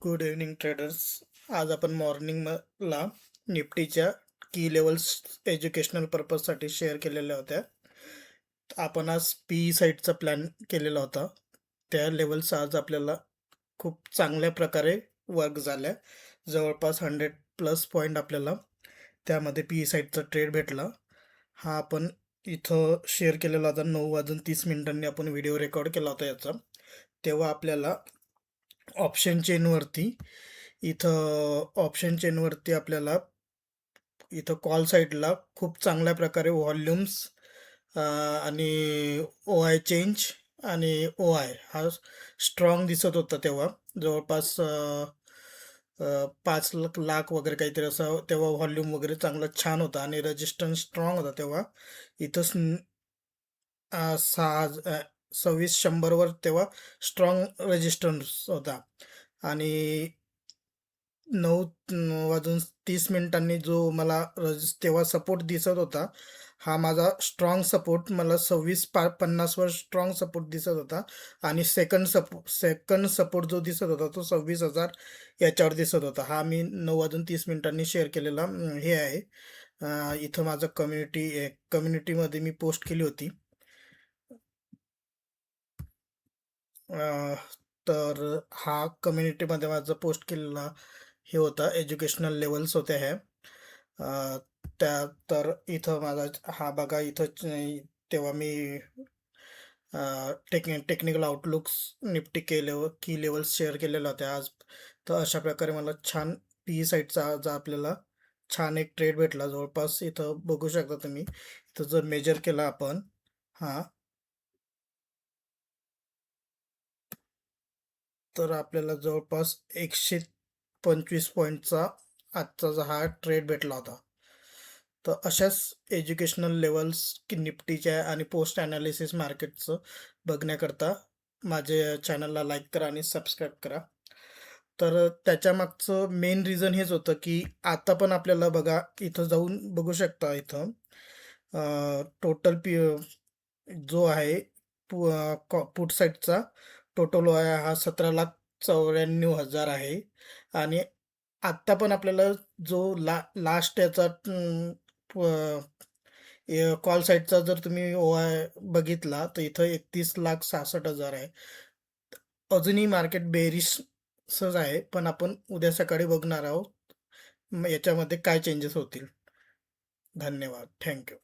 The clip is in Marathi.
Good evening traders. आज आपण मॉर्निंगला निफ्टीच्या की लेवल्स एज्युकेशनल पर्पजसाठी शेअर केलेल्या होत्या. आपण आज पी साईटचा प्लॅन केलेला होता. त्या लेवल्स आज आपल्याला खूप चांगल्या प्रकारे वर्क झाल्या. जवळपास 100+ पॉईंट आपल्याला त्यामध्ये पी साईटचा ट्रेड भेटला. हा आपण इथं शेअर केलेला होता. 9:30 आपण व्हिडिओ रेकॉर्ड केला होता याचा. तेव्हा आपल्याला ऑप्शन चेनवरती आपल्याला इथं कॉल साईडला खूप चांगल्या प्रकारे व्हॉल्यूम्स आणि ओ आय चेंज आणि ओ आय हा स्ट्रॉंग दिसत होता. तेव्हा जवळपास 5 लाख वगैरे काहीतरी असं तेव्हा व्हॉल्यूम वगैरे चांगला छान होता आणि रेजिस्टन्स स्ट्रॉंग होता. तेव्हा इथं 2600 तेव्हा स्ट्रॉंग रेजिस्टन्स होता आणि 9:30 जो मला तेव्हा सपोर्ट दिसत होता, हा माझा स्ट्रॉंग सपोर्ट मला 2650 स्ट्रॉंग सपोर्ट दिसत होता आणि सेकंड सपोर्ट जो दिसत होता तो 26,000 याच्यावर दिसत होता. हा मी 9:30 शेअर केलेला हे आहे. इथं माझं कम्युनिटीमध्ये मी पोस्ट केली होती. तर हा कम्युनिटीमध्ये माझं पोस्ट केलेला हे होता, एज्युकेशनल लेवल्स होत्या ह्या. त्या तर इथं माझा हा बघा इथं तेव्हा मी टेक्निकल आउटलुक्स निफ्टी की लेवल्स शेअर केलेल्या होत्या आज. तर अशा प्रकारे मला छान पी साईटचा आज आपल्याला छान एक ट्रेड भेटला. जवळपास इथं बघू शकता तुम्ही, इथं जर मेजर केला आपण हा, तर आपल्याला जवळपास 125 पॉईंटचा आजचा हा ट्रेड भेटला होता. तर अशाच एज्युकेशनल लेवल्स की निफ्टीच्या आणि पोस्ट ॲनालिसिस मार्केटचं बघण्याकरता माझ्या चॅनलला लाईक करा आणि सबस्क्राईब करा. तर त्याच्यामागचं मेन रिझन हेच होतं की आता पण आपल्याला बघा इथं जाऊन बघू शकता. इथं टोटल जो आहे पुट साईडचा टोटल आहे हा 17,94,000 आहे आणि आत्ता पण आपल्याला जो लास्ट याचा कॉल साईडचा जर तुम्ही ओ आय बघितला तर इथं 31,66,000 आहे. अजूनही मार्केट बेरिशच आहे, पण आपण उद्या सकाळी बघणार आहोत याच्यामध्ये काय चेंजेस होतील. धन्यवाद. थँक्यू.